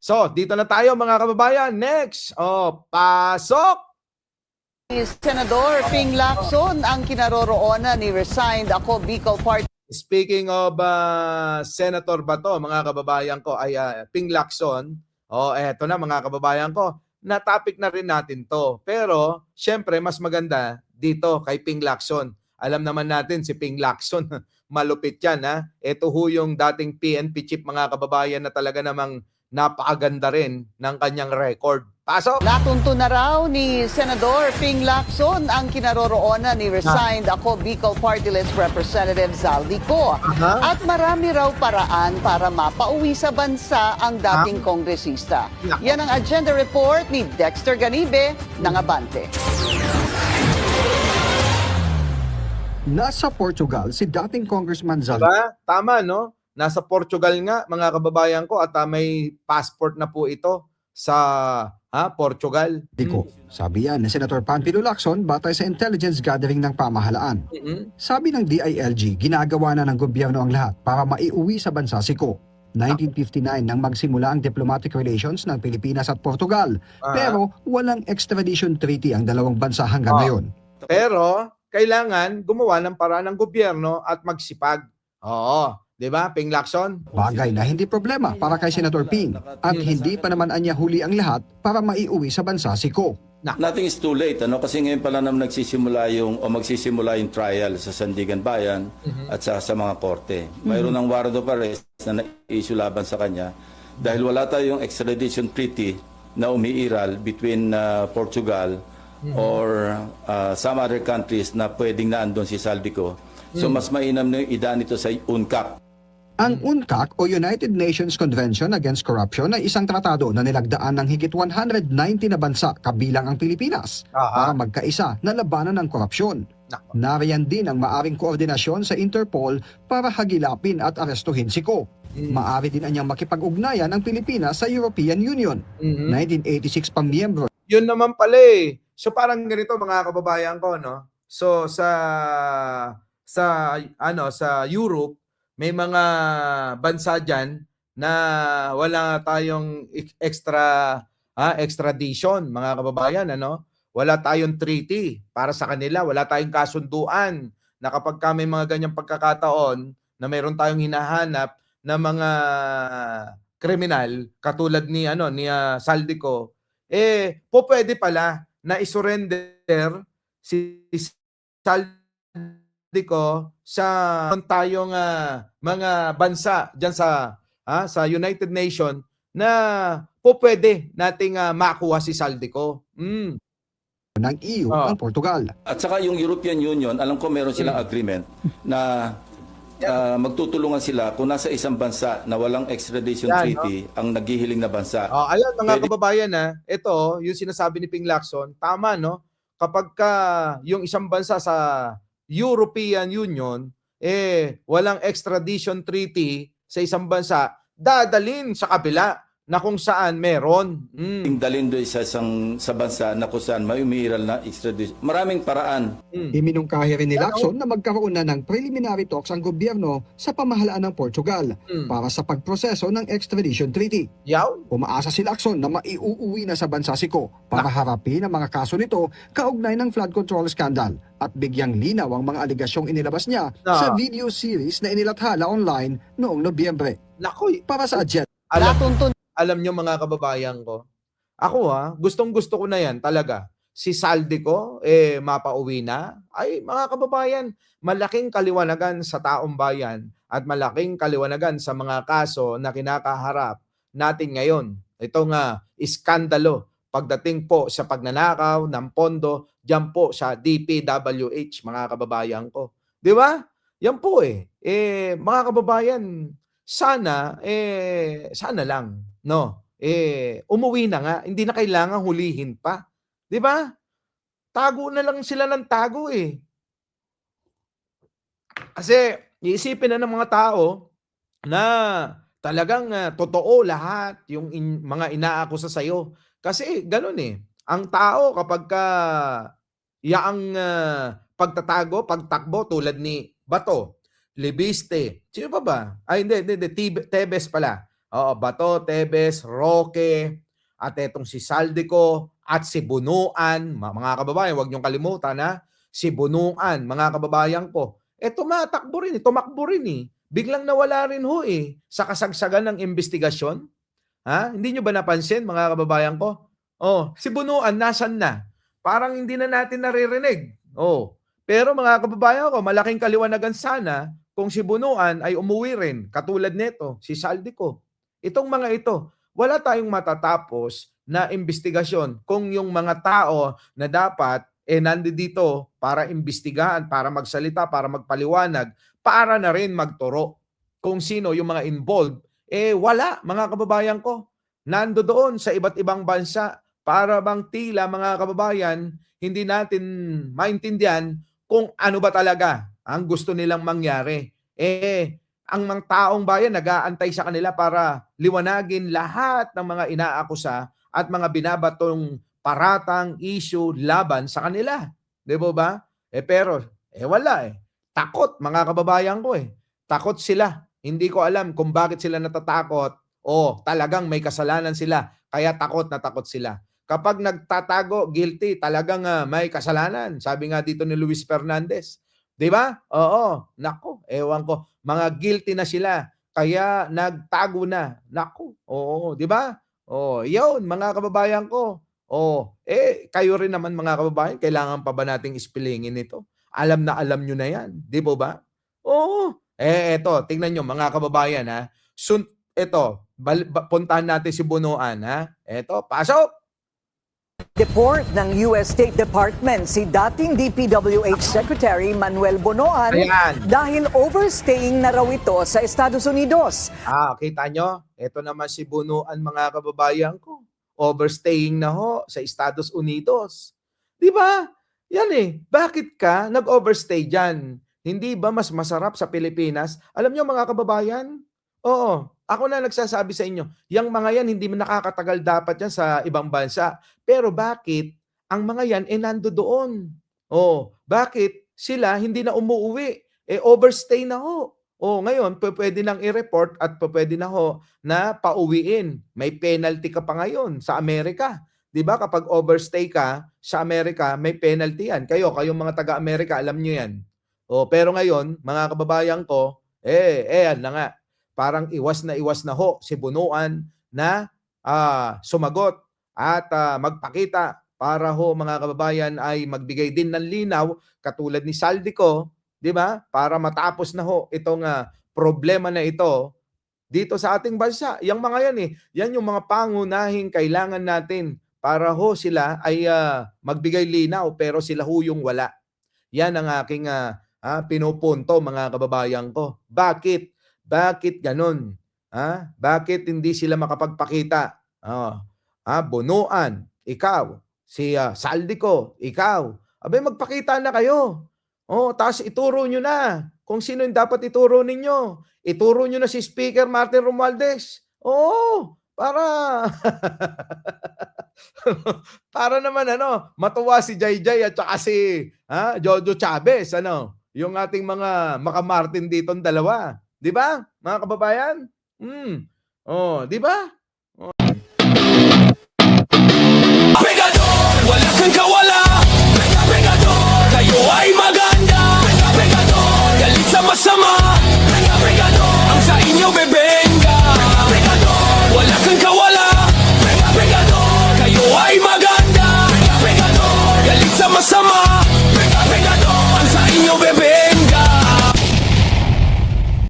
So, dito na tayo mga kababayan. Next, pasok! Senador Ping Lacson ang kinaroroonan ni resigned ako Bicol Party. Speaking of Senator Bato, mga kababayan ko, ay Ping Lacson. Eto na mga kababayan ko, na-topic na rin natin to. Pero, syempre, mas maganda dito kay Ping Lacson. Alam naman natin si Ping Lacson, malupit yan. Ha? Ito ho yung dating PNP chief mga kababayan na talaga namang napakaganda rin ng kanyang record. Pasok! Natunto na raw ni Senador Ping Lacson ang kinaroroonan ni resigned ako Bicol Party List Representative Zaldico. At marami raw paraan para mapauwi sa bansa ang dating kongresista. Yan ang agenda report ni Dexter Ganibe ng Abante. Nasa Portugal si dating Congressman Zaldico. Diba? Tama, no? Nasa Portugal nga, mga kababayan ko, at may passport na po ito sa Portugal. Sabi yan ni Senator Panfilo Lacson batay sa intelligence gathering ng pamahalaan. Sabi ng DILG, ginagawa na ng gobyerno ang lahat para maiuwi sa bansa si Ko. 1959 nang magsimula ang diplomatic relations ng Pilipinas at Portugal. Pero walang extradition treaty ang dalawang bansa hanggang ngayon. Pero kailangan gumawa ng paraan ng gobyerno at magsipag. Oo. Diba, Ping Lacson? Bagay na hindi problema para kay Senator Ping at hindi pa naman anya huli ang lahat para maiuwi sa bansa si Ko. Nothing is too late, ano? Kasi ngayon pala naman magsisimula yung trial sa Sandigan Bayan at sa mga korte. Mayroon ng warrant of arrest na na-issue laban sa kanya dahil wala tayong extradition treaty na umiiral between Portugal or some other countries na pwedeng naandun si Zaldico. So mas mainam na yung idaan ito sa UNCAC. Ang UNCAC o United Nations Convention Against Corruption ay isang tratado na nilagdaan ng higit 190 na bansa kabilang ang Pilipinas para magkaisa na labanan ng korupsyon. Nariyan din ang maaring koordinasyon sa Interpol para hagilapin at arestuhin si Ko. Maari din anyang makipag-ugnayan ang Pilipinas sa European Union. 1986 pang miyembro. Yun naman pala eh. So parang ganito mga kababayan ko, no? So sa Europe, may mga bansa dyan na wala tayong extradition, mga kababayan, ano? Wala tayong treaty para sa kanila, wala tayong kasunduan na kapag may mga ganyang pagkakataon na mayroon tayong hinahanap na mga kriminal katulad ni Zaldico, pwede pala na isurrender si Zaldico sa tayong mga bansa diyan sa United Nations na pwede nating makuha si Zaldico. Ng EU ang Portugal. At saka yung European Union, alam ko meron silang agreement na magtutulungan sila kung nasa isang bansa na walang extradition treaty ang naghihiling na bansa. Alam mga kababayan, ito yung sinasabi ni Ping Lacson, tama, no? Kapag yung isang bansa sa European Union walang extradition treaty sa isang bansa, dadalhin sa kabila na kung saan meron. Dalhin doon sa bansa na kung saan may umiiral na extradition. Maraming paraan. Iminungkahi rin ni Lacson na magkaroon na ng preliminary talks ang gobyerno sa pamahalaan ng Portugal para sa pagproseso ng extradition treaty. Umaasa si Lacson na maiuuwi na sa bansa si Ko para harapin ang mga kaso nito kaugnay ng flood control scandal at bigyang linaw ang mga aligasyong inilabas niya sa video series na inilathala online noong Nobyembre. Para sa agenda. Alam nyo mga kababayan ko, ako gustong-gusto ko na yan talaga. Si Zaldico, mapauwi na. Ay mga kababayan, malaking kaliwanagan sa taong bayan at malaking kaliwanagan sa mga kaso na kinakaharap natin ngayon. Ito nga, iskandalo pagdating po sa pagnanakaw ng pondo dyan po sa DPWH, mga kababayan ko. Di ba? Yan po mga kababayan, sana lang, no? Umuwi na nga, hindi na kailangan hulihin pa. 'Di ba? Tago na lang sila ng tago Kasi iisipin na ng mga tao na talagang totoo lahat yung mga inaakusa sa iyo. Kasi ganoon Ang tao kapag yaang pagtakbo tulad ni Bato, Libiste. Sino pa ba? Ay, hindi. Tebes pala. Oo, Bato, Tebes, Roque, at etong si Saldico, at si Bunuan. Mga kababayan, huwag niyong kalimutan ha. Si Bunuan, mga kababayan ko. Tumatakbo rin, tumakbo rin eh. Biglang nawala rin ho eh sa kasagsagan ng investigasyon. Ha? Hindi nyo ba napansin, mga kababayan ko? Oh, si Bunuan, nasan na? Parang hindi na natin naririnig. Oh. Pero mga kababayan ko, malaking kaliwanagan sana kung si Bunuan ay umuwi rin, katulad nito, si Saldico. Itong mga ito, wala tayong matatapos na investigasyon kung yung mga tao na dapat nandito para imbestigahan, para magsalita, para magpaliwanag, para na rin magturo kung sino yung mga involved. Wala, mga kababayan ko. Nando doon sa iba't ibang bansa para bang tila, mga kababayan, hindi natin maintindihan kung ano ba talaga ang gusto nilang mangyari. Ang mga taong bayan nag-aantay sa kanila para liwanagin lahat ng mga inaakusa at mga binabatong paratang issue laban sa kanila. Di ba? Pero wala eh. Takot, mga kababayan ko eh. Takot sila. Hindi ko alam kung bakit sila natatakot o talagang may kasalanan sila kaya takot na takot sila. Kapag nagtatago, guilty, talagang may kasalanan. Sabi nga dito ni Luis Fernandez. Di ba? Oo. Nako, ewan ko. Mga guilty na sila. Kaya nagtago na. Nako. Oo. Di ba? Oh, yun, mga kababayan ko. Oh, kayo rin naman, mga kababayan, kailangan pa ba nating ispilingin ito? Alam na alam nyo na yan. Di ba ba? Oo. Eto, tingnan nyo, mga kababayan, ha. Ito, puntahan natin si Bunuan, ha. Eto, pasok! Report ng US State Department si dating DPWH Secretary Manuel Bunuan dahil overstaying na raw ito sa Estados Unidos. Kita nyo? Ito naman si Bunuan, mga kababayan ko. Overstaying na ho sa Estados Unidos. Di ba? Yan eh. Bakit ka nag-overstay dyan? Hindi ba mas masarap sa Pilipinas? Alam nyo, mga kababayan? Oo. Ako na nagsasabi sa inyo, yung mga yan hindi nakakatagal dapat yan sa ibang bansa. Pero bakit ang mga yan nando doon? Bakit sila hindi na umuwi? Overstay na ho. Ngayon, pwede nang i-report at pwede na ho na pauwiin. May penalty ka pa ngayon sa Amerika. 'Di ba? Kapag overstay ka sa Amerika, may penalty yan. Kayong mga taga-Amerika, alam nyo yan. Pero ngayon, mga kababayan ko, yan na nga. Parang iwas na ho si Bunuan na sumagot at magpakita para ho, mga kababayan, ay magbigay din ng linaw katulad ni Saldico, di ba? Para matapos na ho itong problema na ito dito sa ating bansa. Yang mga yan yan yung mga pangunahing kailangan natin para ho sila ay magbigay linaw pero sila ho yung wala. Yan ang aking pinupunto, mga kababayan ko. Bakit? Bakit ganun? Bakit hindi sila makapagpakita? Bunuan, ikaw. Si Saldico, ikaw. Abay, magpakita na kayo. Tapos ituro nyo na kung sino yung dapat ituro ninyo. Ituro nyo na si Speaker Martin Romualdez. Para para naman matuwa si Jayjay at saka si Jojo Chavez, yung ating mga makamartin ditong dalawa. 'Di ba? Mga kababayan? Di ba?